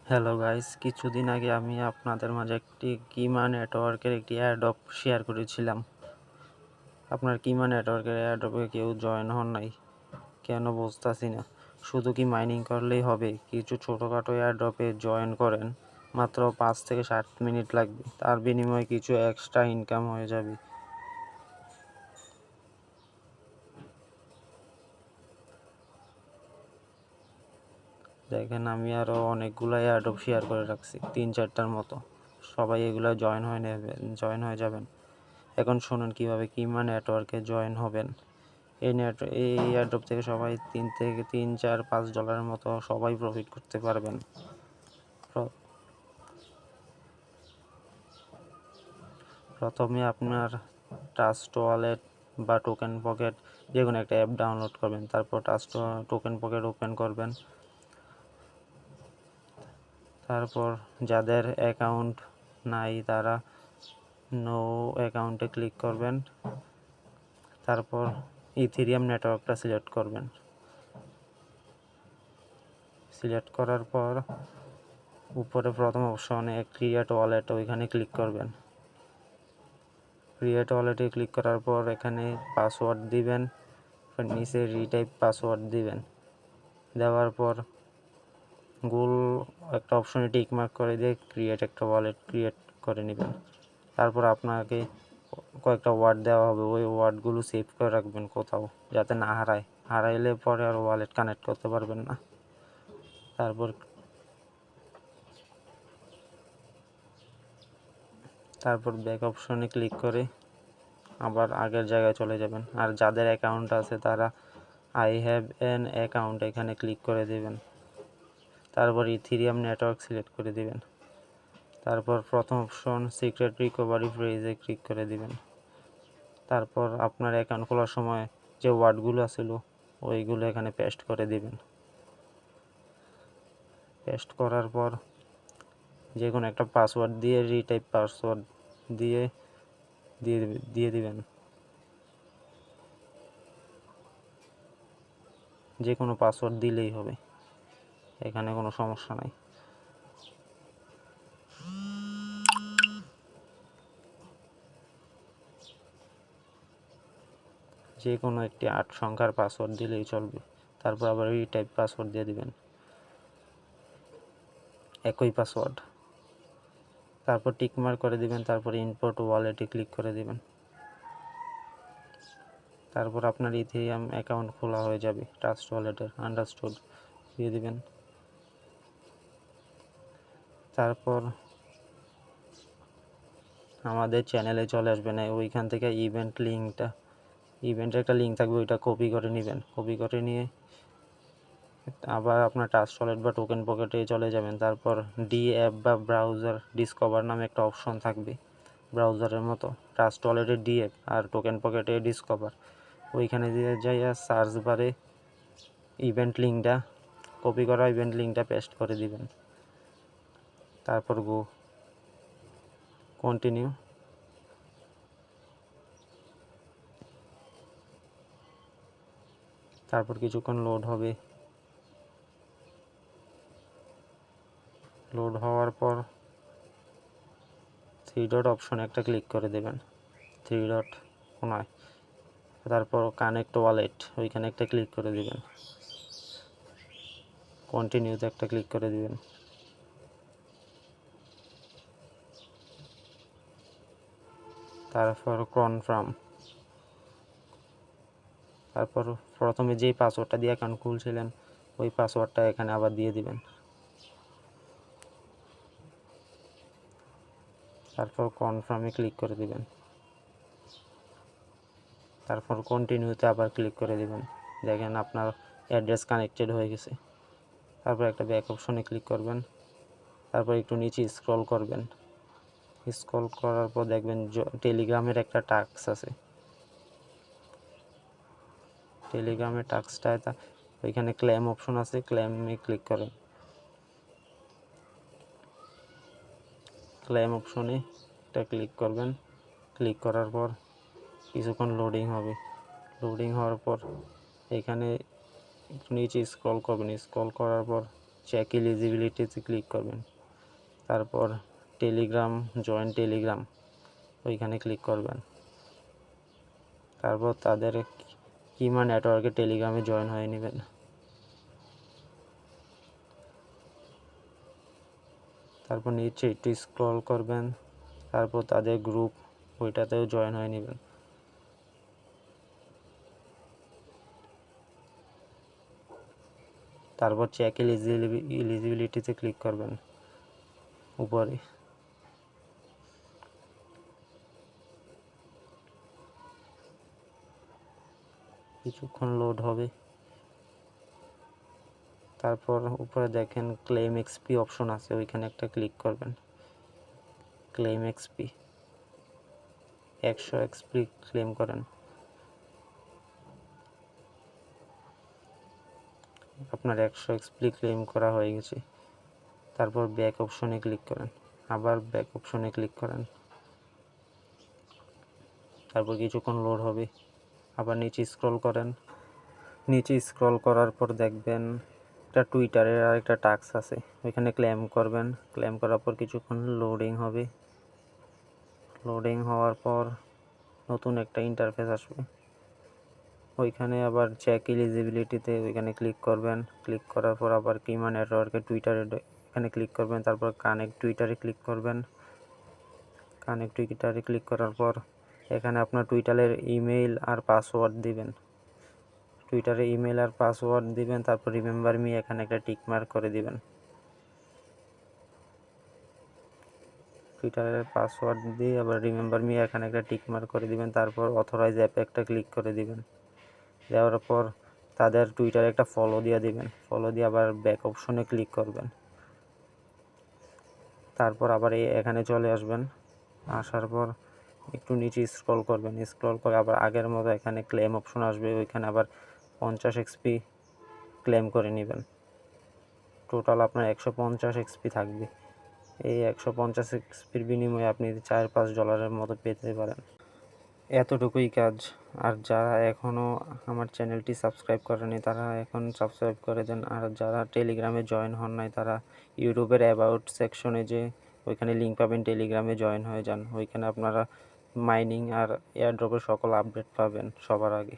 Hello guys, কিছুদিন আগে আমি আপনাদের মাঝে একটি কিমা নেটওয়ার্কের একটি অ্যাডপ শেয়ার করেছিলাম। আপনার কিমা নেটওয়ার্কের অ্যাডপে কেউ জয়েন হন নাই কেন বুঝতেছি না। শুধু কি মাইনিং করলেই হবে? কিছু ছোটোখাটো অ্যাডপে জয়েন করেন, মাত্র 5 থেকে 7 মিনিট লাগবে, তার বিনিময়ে কিছু এক্সট্রা ইনকাম হয়ে যাবে। দেখেন, আমি আরও অনেকগুলো অ্যাডপ শেয়ার করে রাখছি, 3-4টার মতো। সবাই এগুলো জয়েন হয়ে যাবেন। এখন শুনুন কীভাবে কিমা নেটওয়ার্কে জয়েন হবেন। এই এয়ারড্রপ থেকে সবাই $3, $4, $5 মতো সবাই প্রফিট করতে পারবেন। প্রথমে আপনার ট্রাস্ট ওয়ালেট বা টোকেন পকেট যে কোনো একটা অ্যাপ ডাউনলোড করবেন, তারপর টোকেন পকেট ওপেন করবেন। তারপর যাদের অ্যাকাউন্ট নাই তারা নো অ্যাকাউন্টে ক্লিক করবেন। তারপর ইথেরিয়াম নেটওয়ার্কটা সিলেক্ট করবেন। সিলেক্ট করার পর উপরে প্রথম অপশনে ক্রিয়েট ওয়ালেট, ওইখানে ক্লিক করবেন। ক্রিয়েট ওয়ালেটে ক্লিক করার পর এখানে পাসওয়ার্ড দিবেন, নিচে রিটাইপ পাসওয়ার্ড দিবেন। দেওয়ার পর গোল একটা অপশনে টিক মার্ক করে দিয়ে ক্রিয়েট একটা ওয়ালেট ক্রিয়েট করে নেবেন। তারপর আপনাকে কয়েকটা ওয়ার্ড দেওয়া হবে, ওই ওয়ার্ডগুলো সেভ করে রাখবেন কোথাও, যাতে না হারাইলে পরে আর ওয়ালেট কানেক্ট করতে পারবেন না। তারপর ব্যাক অপশনে ক্লিক করে আবার আগের জায়গায় চলে যাবেন। আর যাদের অ্যাকাউন্ট আছে তারা আই হ্যাভ অ্যান অ্যাকাউন্ট এখানে ক্লিক করে দেবেন। তারপর ইথেরিয়াম নেটওয়ার্ক সিলেক্ট করে দিবেন। তারপর প্রথম অপশন সিক্রেট রিকভারি ফ্রেজে ক্লিক করে দিবেন। তারপর আপনার অ্যাকাউন্ট খোলার সময় যে ওয়ার্ডগুলো আছিল ওইগুলো এখানে পেস্ট করে দিবেন। পেস্ট করার পর যে কোনো একটা পাসওয়ার্ড দিয়ে রিটাইপ পাসওয়ার্ড দিয়ে দিয়ে দিবেন। যে কোনো পাসওয়ার্ড দিলেই হবে, এখানে কোনো সমস্যা নাই। যে কোনো একটি 8 সংখ্যার পাসওয়ার্ড দিলেই চলবে। তারপর আবার রিটাইপ পাসওয়ার্ড দিয়ে দিবেন, একই পাসওয়ার্ড। তারপর টিকমার্ক করে দিবেন। তারপর ইম্পোর্ট ওয়ালেটে ক্লিক করে দিবেন। তারপর আপনার ইথেরিয়াম অ্যাকাউন্ট খোলা হয়ে যাবে। ট্রাস্ট ওয়ালেটের আন্ডারস্টুড দিয়ে দিবেন। তারপর আমাদের চ্যানেলে চলে আসবেন। ওইখান থেকে ইভেন্টের একটা লিঙ্ক থাকবে, ওইটা কপি করে নেবেন। কপি করে নিয়ে আবার আপনার ট্রাস্ট ওয়ালেট বা টোকেন পকেটে চলে যাবেন। তারপর ডি অ্যাপ বা ব্রাউজার ডিসকভার নামে একটা অপশন থাকবে, ব্রাউজারের মতো। ট্রাস্ট ওয়ালেটে ডি অ্যাপ আর টোকেন পকেটে ডিসকভার, ওইখানে দিয়ে যাইয়া সার্চ বারে কপি করা ইভেন্ট লিঙ্কটা পেস্ট করে দিবেন। তারপর কন্টিনিউ। তারপর কিছুক্ষণ লোড হবে। লোড হওয়ার পর 3 ডট অপশনে একটা ক্লিক করে দেবেন, 3 ডট কোনায়। তারপর কানেক্ট ওয়ালেট, ওইখানে একটা ক্লিক করে দিবেন। কন্টিনিউতে একটা ক্লিক করে দিবেন। তারপর কনফার্ম। তারপর প্রথমে যেই পাসওয়ার্ডটা দিয়ে অ্যাকাউন্ট খুলছিলেন ওই পাসওয়ার্ডটা এখানে আবার দিয়ে দিবেন। তারপর কনফার্মে ক্লিক করে দিবেন। তারপর কন্টিনিউতে আবার ক্লিক করে দিবেন। দেখেন আপনার অ্যাড্রেস কানেক্টেড হয়ে গেছে। তারপর একটা ব্যাক অপশনে ক্লিক করবেন। তারপর একটু নিচে স্ক্রল করবেন। স্ক্রল করার পর দেখবেন টেলিগ্রামের একটা টাস্ক আছে। টেলিগ্রামের টাস্কটায় ওইখানে ক্লেম অপশন আছে, ক্লেমে ক্লিক করেন। ক্লেম অপশনে একটা ক্লিক করবেন। ক্লিক করার পর কিছুক্ষণ লোডিং হবে। লোডিং হওয়ার পর এখানে একটু নিচে স্ক্রল করবেন। স্ক্রল করার পর চেক এলিজিবিলিটিতে ক্লিক করবেন। তারপর টেলিগ্রাম, জয়েন টেলিগ্রাম, ওইখানে ক্লিক করবেন। তারপর তাদের কিমা নেটওয়ার্কে টেলিগ্রামে জয়েন হয়ে নেবেন। তারপর নিচে একটু স্ক্রল করবেন, তারপর তাদের গ্রুপ, ওইটাতেও জয়েন হয়ে নেবেন। তারপর চেক এলিজিবিলিটিতে ক্লিক করবেন উপরে। কিছুক্ষণ লোড হবে। তারপর উপরে দেখেন ক্লেম এক্সপি অপশন আছে, ওইখানে একটা ক্লিক করবেন। ক্লেম এক্সপি 100 এক্সপি ক্লেম করেন। আপনার 100 এক্সপি ক্লেম করা হয়ে গেছে। তারপর ব্যাক অপশনে ক্লিক করেন, আবার ব্যাক অপশনে ক্লিক করেন। তারপর কিছুক্ষণ লোড হবে, আবার নিচে স্ক্রল করেন। নিচে স্ক্রল করার পর দেখবেন একটা টুইটারের আর একটা টাস্ক আছে, ওইখানে ক্লেম করবেন। ক্লেম করার পর কিছুক্ষণ লোডিং হবে। লোডিং হওয়ার পর নতুন একটা ইন্টারফেস আসবে, ওইখানে আবার চেক এলিজিবিলিটিতে ওইখানে ক্লিক করবেন। ক্লিক করার পর আবার কিমা নেটওয়ার্কে টুইটারে এখানে ক্লিক করবেন। তারপর কানেক্ট টুইটারে ক্লিক করবেন। কানেক্ট টুইটারে ক্লিক করার পর এখানে আপনার টুইটারের ইমেইল আর পাসওয়ার্ড দিবেন। টুইটারে ইমেল আর পাসওয়ার্ড দিবেন। তারপর রিমেম্বার মি এখানে একটা টিক মার্ক করে দিবেন। টুইটারের পাসওয়ার্ড দিয়ে আবার রিমেম্বার মি এখানে একটা টিক মার্ক করে দিবেন। তারপর অথরাইজ অ্যাপে একটা ক্লিক করে দিবেন। দেওয়ার পর তাদের টুইটারে একটা ফলো দিয়ে দিবেন। ফলো দিয়ে আবার ব্যাক অপশনে ক্লিক করবেন। তারপর আবার এখানে চলে আসবেন। আসার পর একটু নিচে স্ক্রল করবেন। স্ক্রল করে আবার আগের মতো এখানে ক্লেম অপশন আসবে, ওইখানে আবার 50 এক্সপি ক্লেম করে নেবেন। টোটাল আপনার 150 এক্সপি থাকবে। এই 150 এক্সপির বিনিময়ে আপনি $4-5 মতো পেতে পারেন। এতটুকুই কাজ। আর যারা এখনও আমার চ্যানেলটি সাবস্ক্রাইব করেনি তারা এখন সাবস্ক্রাইব করে দেন। আর যারা টেলিগ্রামে জয়েন হন নাই তারা ইউটিউবের অ্যাবাউট সেকশনে যে ওইখানে লিঙ্ক পাবেন, টেলিগ্রামে জয়েন হয়ে যান। ওইখানে আপনারা মাইনিং আর এয়ারড্রপের সকল আপডেট পাবেন সবার আগে।